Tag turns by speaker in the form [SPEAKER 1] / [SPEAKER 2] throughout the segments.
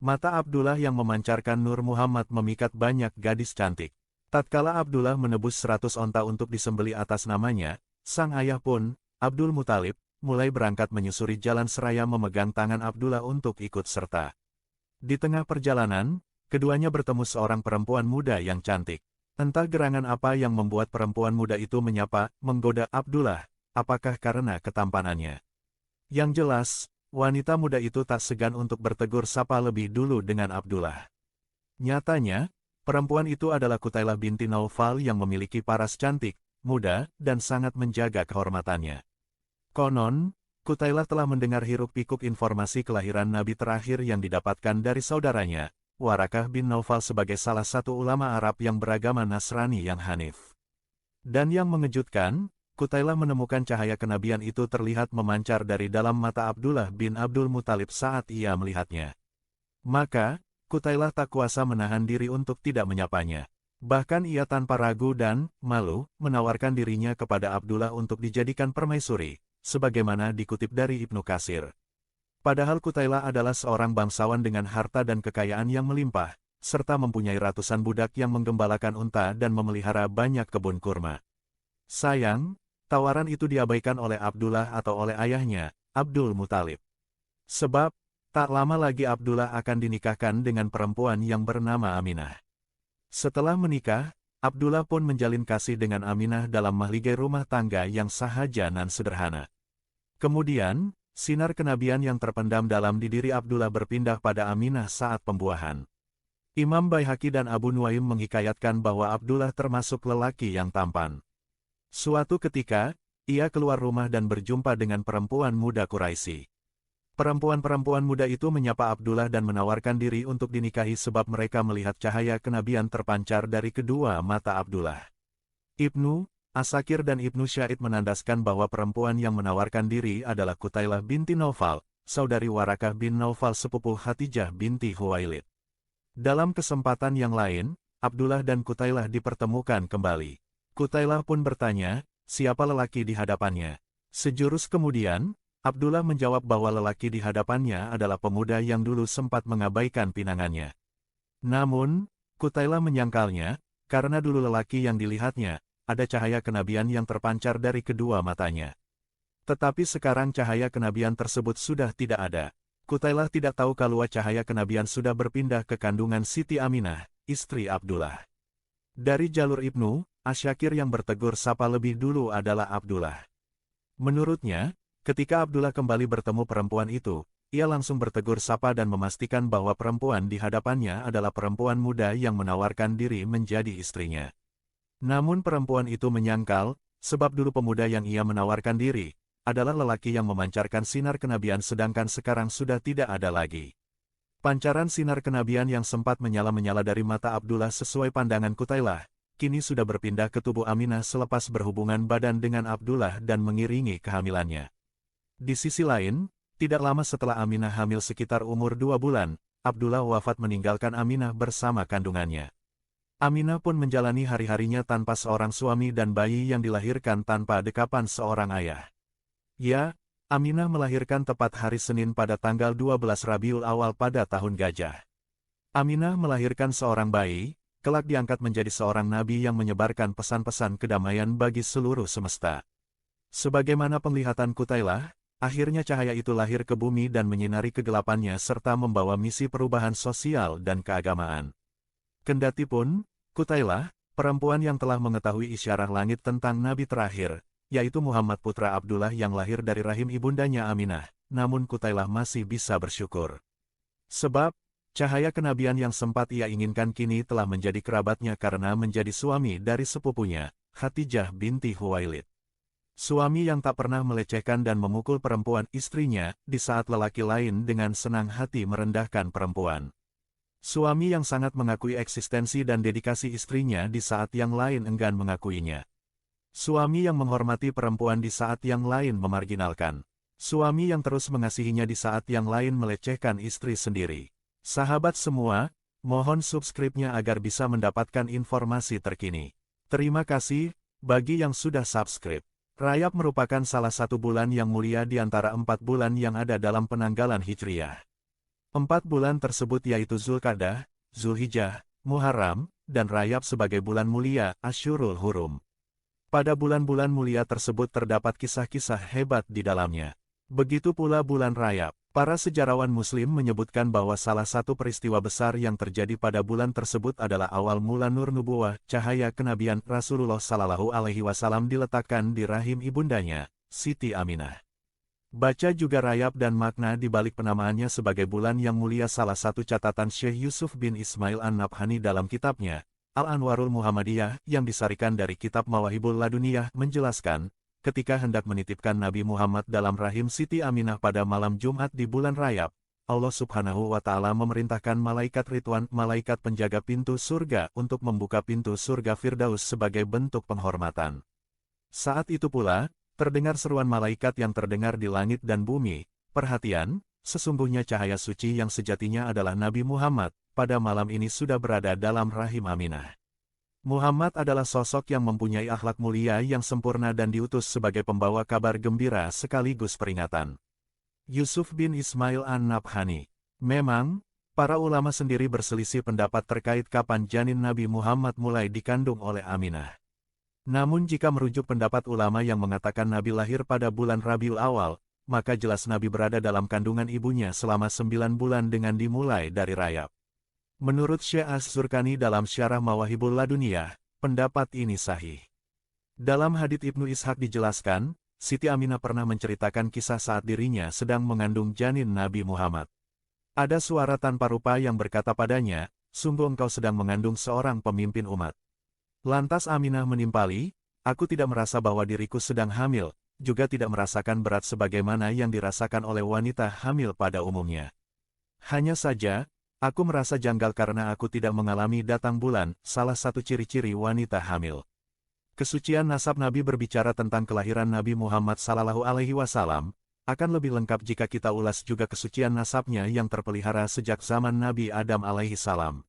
[SPEAKER 1] Mata Abdullah yang memancarkan nur Muhammad memikat banyak gadis cantik. Tatkala Abdullah menebus 100 onta untuk disembeli atas namanya, sang ayah pun, Abdul Muthalib, mulai berangkat menyusuri jalan seraya memegang tangan Abdullah untuk ikut serta. Di tengah perjalanan, keduanya bertemu seorang perempuan muda yang cantik. Entah gerangan apa yang membuat perempuan muda itu menyapa, menggoda Abdullah, apakah karena ketampanannya. Yang jelas, wanita muda itu tak segan untuk bertegur sapa lebih dulu dengan Abdullah. Nyatanya, perempuan itu adalah Qutailah binti Naufal yang memiliki paras cantik, muda, dan sangat menjaga kehormatannya. Konon, Qutailah telah mendengar hiruk-pikuk informasi kelahiran Nabi terakhir yang didapatkan dari saudaranya, Warakah bin Naufal sebagai salah satu ulama Arab yang beragama Nasrani yang hanif. Dan yang mengejutkan, Qutailah menemukan cahaya kenabian itu terlihat memancar dari dalam mata Abdullah bin Abdul Muthalib saat ia melihatnya. Maka, Qutailah tak kuasa menahan diri untuk tidak menyapanya. Bahkan ia tanpa ragu dan malu menawarkan dirinya kepada Abdullah untuk dijadikan permaisuri, sebagaimana dikutip dari Ibnu Katsir. Padahal Qutailah adalah seorang bangsawan dengan harta dan kekayaan yang melimpah, serta mempunyai ratusan budak yang menggembalakan unta dan memelihara banyak kebun kurma. Sayang, tawaran itu diabaikan oleh Abdullah atau oleh ayahnya, Abdul Muthalib. Sebab, tak lama lagi Abdullah akan dinikahkan dengan perempuan yang bernama Aminah. Setelah menikah, Abdullah pun menjalin kasih dengan Aminah dalam mahligai rumah tangga yang sahaja nan sederhana. Kemudian, sinar kenabian yang terpendam dalam diri Abdullah berpindah pada Aminah saat pembuahan. Imam Baihaqi dan Abu Nuaim menghikayatkan bahwa Abdullah termasuk lelaki yang tampan. Suatu ketika, ia keluar rumah dan berjumpa dengan perempuan muda Quraisy. Perempuan-perempuan muda itu menyapa Abdullah dan menawarkan diri untuk dinikahi sebab mereka melihat cahaya kenabian terpancar dari kedua mata Abdullah. Ibnu Asakir dan Ibnu Syahid menandaskan bahwa perempuan yang menawarkan diri adalah Qutailah binti Naufal, saudari Warakah bin Naufal sepupu Khadijah binti Khuwailid. Dalam kesempatan yang lain, Abdullah dan Qutailah dipertemukan kembali. Qutailah pun bertanya, siapa lelaki di hadapannya? Sejurus kemudian, Abdullah menjawab bahwa lelaki di hadapannya adalah pemuda yang dulu sempat mengabaikan pinangannya. Namun, Qutailah menyangkalnya, karena dulu lelaki yang dilihatnya, ada cahaya kenabian yang terpancar dari kedua matanya. Tetapi sekarang cahaya kenabian tersebut sudah tidak ada. Qutailah tidak tahu kalau cahaya kenabian sudah berpindah ke kandungan Siti Aminah, istri Abdullah. Dari jalur Ibnu Asyakir yang bertegur sapa lebih dulu adalah Abdullah. Menurutnya, ketika Abdullah kembali bertemu perempuan itu, ia langsung bertegur sapa dan memastikan bahwa perempuan di hadapannya adalah perempuan muda yang menawarkan diri menjadi istrinya. Namun perempuan itu menyangkal, sebab dulu pemuda yang ia menawarkan diri, adalah lelaki yang memancarkan sinar kenabian sedangkan sekarang sudah tidak ada lagi. Pancaran sinar kenabian yang sempat menyala-menyala dari mata Abdullah sesuai pandangan Qutailah, kini sudah berpindah ke tubuh Aminah selepas berhubungan badan dengan Abdullah dan mengiringi kehamilannya. Di sisi lain, tidak lama setelah Aminah hamil sekitar umur 2 bulan, Abdullah wafat meninggalkan Aminah bersama kandungannya. Aminah pun menjalani hari-harinya tanpa seorang suami dan bayi yang dilahirkan tanpa dekapan seorang ayah. Ya, Aminah melahirkan tepat hari Senin pada tanggal 12 Rabiul Awal pada tahun Gajah. Aminah melahirkan seorang bayi, kelak diangkat menjadi seorang nabi yang menyebarkan pesan-pesan kedamaian bagi seluruh semesta. Sebagaimana penglihatan Qutailah, akhirnya cahaya itu lahir ke bumi dan menyinari kegelapannya serta membawa misi perubahan sosial dan keagamaan. Kendatipun, Qutailah, perempuan yang telah mengetahui isyarat langit tentang nabi terakhir, yaitu Muhammad putra Abdullah yang lahir dari rahim ibundanya Aminah, namun Qutailah masih bisa bersyukur. Sebab, cahaya kenabian yang sempat ia inginkan kini telah menjadi kerabatnya karena menjadi suami dari sepupunya, Khadijah binti Khuwailid. Suami yang tak pernah melecehkan dan memukul perempuan istrinya, di saat lelaki lain dengan senang hati merendahkan perempuan. Suami yang sangat mengakui eksistensi dan dedikasi istrinya di saat yang lain enggan mengakuinya. Suami yang menghormati perempuan di saat yang lain memarginalkan. Suami yang terus mengasihinya di saat yang lain melecehkan istri sendiri. Sahabat semua, mohon subscribe-nya agar bisa mendapatkan informasi terkini. Terima kasih bagi yang sudah subscribe. Rajab merupakan salah satu bulan yang mulia di antara 4 bulan yang ada dalam penanggalan Hijriyah. 4 bulan tersebut yaitu Zulqa'dah, Zulhijjah, Muharram, dan Rajab sebagai bulan mulia, Asyurul Hurum. Pada bulan-bulan mulia tersebut terdapat kisah-kisah hebat di dalamnya. Begitu pula bulan Rajab. Para sejarawan Muslim menyebutkan bahwa salah satu peristiwa besar yang terjadi pada bulan tersebut adalah awal mula nur nubuwah, cahaya kenabian Rasulullah Shallallahu Alaihi Wasallam diletakkan di rahim ibundanya, Siti Aminah. Baca juga Rajab dan makna di balik penamaannya sebagai bulan yang mulia. Salah satu catatan Syekh Yusuf bin Ismail An-Nabhani dalam kitabnya, Al-Anwarul Muhammadiyah, yang disarikan dari kitab Mawahibul Laduniyah, menjelaskan, ketika hendak menitipkan Nabi Muhammad dalam rahim Siti Aminah pada malam Jumat di bulan Rajab, Allah Subhanahu wa Ta'ala memerintahkan malaikat Ridwan, malaikat penjaga pintu surga, untuk membuka pintu surga Firdaus sebagai bentuk penghormatan. Saat itu pula, terdengar seruan malaikat yang terdengar di langit dan bumi, "Perhatian, sesungguhnya cahaya suci yang sejatinya adalah Nabi Muhammad, pada malam ini sudah berada dalam rahim Aminah." Muhammad adalah sosok yang mempunyai akhlak mulia yang sempurna dan diutus sebagai pembawa kabar gembira sekaligus peringatan. Yusuf bin Ismail An-Nabhani. Memang, para ulama sendiri berselisih pendapat terkait kapan janin Nabi Muhammad mulai dikandung oleh Aminah. Namun jika merujuk pendapat ulama yang mengatakan Nabi lahir pada bulan Rabiul Awal, maka jelas Nabi berada dalam kandungan ibunya selama 9 bulan dengan dimulai dari Rajab. Menurut Syekh Az-Zurqani dalam Syarah Mawahibul Laduniyah, pendapat ini sahih. Dalam hadits Ibnu Ishaq dijelaskan, Siti Aminah pernah menceritakan kisah saat dirinya sedang mengandung janin Nabi Muhammad. Ada suara tanpa rupa yang berkata padanya, "Sungguh engkau sedang mengandung seorang pemimpin umat." Lantas Aminah menimpali, "Aku tidak merasa bahwa diriku sedang hamil, juga tidak merasakan berat sebagaimana yang dirasakan oleh wanita hamil pada umumnya. Hanya saja, aku merasa janggal karena aku tidak mengalami datang bulan, salah satu ciri-ciri wanita hamil." Kesucian nasab Nabi berbicara tentang kelahiran Nabi Muhammad Sallallahu Alaihi Wasallam, akan lebih lengkap jika kita ulas juga kesucian nasabnya yang terpelihara sejak zaman Nabi Adam alaihi salam.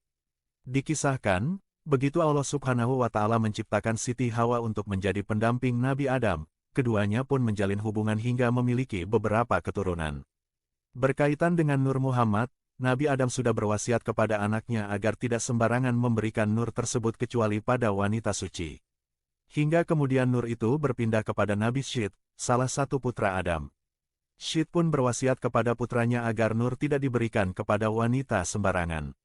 [SPEAKER 1] Dikisahkan, begitu Allah Subhanahu wa Ta'ala menciptakan Siti Hawa untuk menjadi pendamping Nabi Adam, keduanya pun menjalin hubungan hingga memiliki beberapa keturunan. Berkaitan dengan Nur Muhammad, Nabi Adam sudah berwasiat kepada anaknya agar tidak sembarangan memberikan nur tersebut kecuali pada wanita suci. Hingga kemudian nur itu berpindah kepada Nabi Syith, salah satu putra Adam. Syith pun berwasiat kepada putranya agar nur tidak diberikan kepada wanita sembarangan.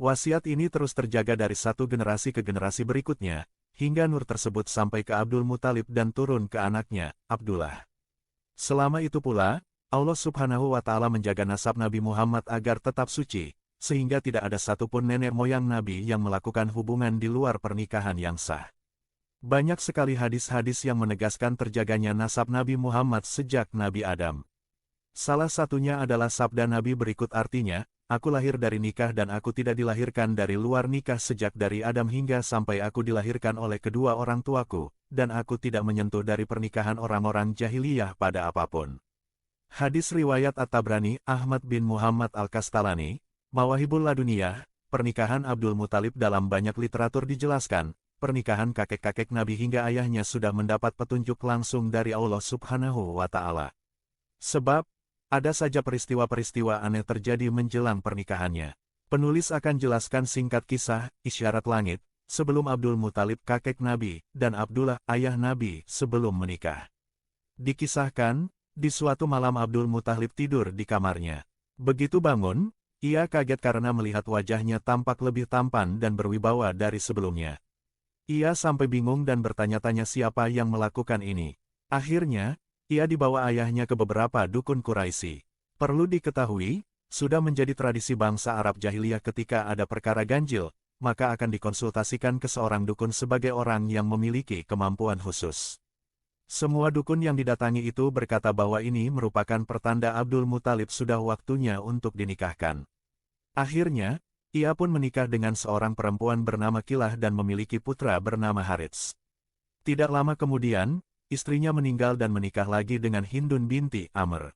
[SPEAKER 1] Wasiat ini terus terjaga dari satu generasi ke generasi berikutnya, hingga nur tersebut sampai ke Abdul Muthalib dan turun ke anaknya, Abdullah. Selama itu pula, Allah Subhanahu wa Ta'ala menjaga nasab Nabi Muhammad agar tetap suci, sehingga tidak ada satupun nenek moyang Nabi yang melakukan hubungan di luar pernikahan yang sah. Banyak sekali hadis-hadis yang menegaskan terjaganya nasab Nabi Muhammad sejak Nabi Adam. Salah satunya adalah sabda Nabi berikut artinya, "Aku lahir dari nikah dan aku tidak dilahirkan dari luar nikah sejak dari Adam hingga sampai aku dilahirkan oleh kedua orang tuaku, dan aku tidak menyentuh dari pernikahan orang-orang jahiliyah pada apapun." Hadis riwayat At-Tabrani, Ahmad bin Muhammad Al-Kastalani, Mawahibul Laduniyah, pernikahan Abdul Muthalib. Dalam banyak literatur dijelaskan, pernikahan kakek-kakek Nabi hingga ayahnya sudah mendapat petunjuk langsung dari Allah Subhanahu wa Ta'ala. Sebab, ada saja peristiwa-peristiwa aneh terjadi menjelang pernikahannya. Penulis akan jelaskan singkat kisah, isyarat langit, sebelum Abdul Muthalib kakek Nabi, dan Abdullah ayah Nabi sebelum menikah. Dikisahkan, di suatu malam Abdul Muthalib tidur di kamarnya. Begitu bangun, ia kaget karena melihat wajahnya tampak lebih tampan dan berwibawa dari sebelumnya. Ia sampai bingung dan bertanya-tanya siapa yang melakukan ini. Akhirnya, ia dibawa ayahnya ke beberapa dukun Quraisy. Perlu diketahui, sudah menjadi tradisi bangsa Arab jahiliyah ketika ada perkara ganjil, maka akan dikonsultasikan ke seorang dukun sebagai orang yang memiliki kemampuan khusus. Semua dukun yang didatangi itu berkata bahwa ini merupakan pertanda Abdul Muthalib sudah waktunya untuk dinikahkan. Akhirnya, ia pun menikah dengan seorang perempuan bernama Kilah dan memiliki putra bernama Harits. Tidak lama kemudian, istrinya meninggal dan menikah lagi dengan Hindun binti Amr.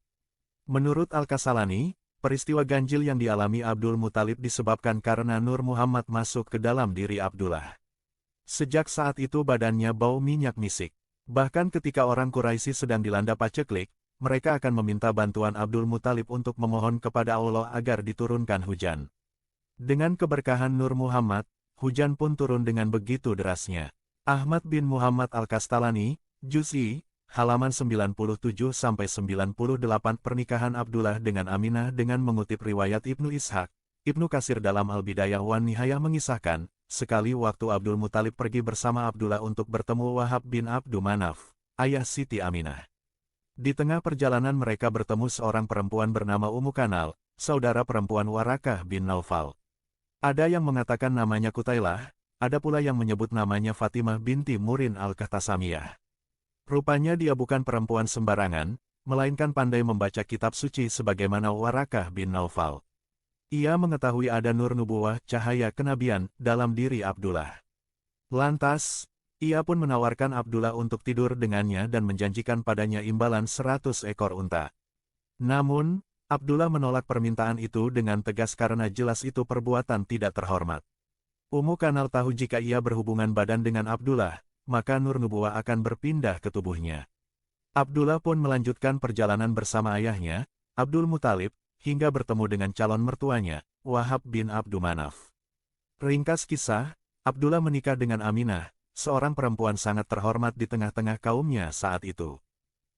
[SPEAKER 1] Menurut Al-Kasalani, peristiwa ganjil yang dialami Abdul Muthalib disebabkan karena Nur Muhammad masuk ke dalam diri Abdullah. Sejak saat itu badannya bau minyak misik. Bahkan ketika orang Quraisy sedang dilanda paceklik, mereka akan meminta bantuan Abdul Muthalib untuk memohon kepada Allah agar diturunkan hujan. Dengan keberkahan Nur Muhammad, hujan pun turun dengan begitu derasnya. Ahmad bin Muhammad Al-Kastalani, Juz'i, halaman 97-98 pernikahan Abdullah dengan Aminah dengan mengutip riwayat Ibnu Ishaq. Ibnu Katsir dalam Al-Bidayah wan Nihayah mengisahkan, sekali waktu Abdul Muthalib pergi bersama Abdullah untuk bertemu Wahab bin Abdu Manaf, ayah Siti Aminah. Di tengah perjalanan mereka bertemu seorang perempuan bernama Ummu Kanal, saudara perempuan Warakah bin Naufal. Ada yang mengatakan namanya Kutailah, ada pula yang menyebut namanya Fatimah binti Murin Al-Kahtasamiyah. Rupanya dia bukan perempuan sembarangan, melainkan pandai membaca kitab suci sebagaimana Warakah bin Naufal. Ia mengetahui ada nur nubuwah, cahaya kenabian, dalam diri Abdullah. Lantas, ia pun menawarkan Abdullah untuk tidur dengannya dan menjanjikan padanya imbalan 100 ekor unta. Namun, Abdullah menolak permintaan itu dengan tegas karena jelas itu perbuatan tidak terhormat. Ummu Kanal tahu jika ia berhubungan badan dengan Abdullah, maka nur nubuwah akan berpindah ke tubuhnya. Abdullah pun melanjutkan perjalanan bersama ayahnya, Abdul Muthalib, hingga bertemu dengan calon mertuanya, Wahab bin Abdu Manaf. Ringkas kisah, Abdullah menikah dengan Aminah, seorang perempuan sangat terhormat di tengah-tengah kaumnya saat itu.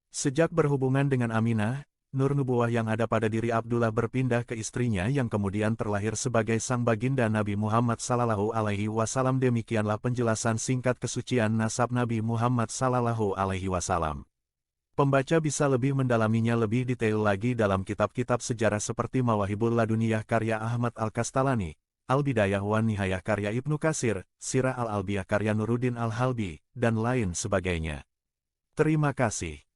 [SPEAKER 1] Sejak berhubungan dengan Aminah, nur nubuwah yang ada pada diri Abdullah berpindah ke istrinya yang kemudian terlahir sebagai sang baginda Nabi Muhammad Sallallahu Alaihi Wasallam. Demikianlah penjelasan singkat kesucian nasab Nabi Muhammad Sallallahu Alaihi Wasallam. Pembaca bisa lebih mendalaminya lebih detail lagi dalam kitab-kitab sejarah seperti Mawahibul Laduniyah karya Ahmad Al-Kastalani, Al-Bidayah wan Nihayah karya Ibnu Katsir, Sirah Al-Albiyah karya Nuruddin Al-Halbi, dan lain sebagainya. Terima kasih.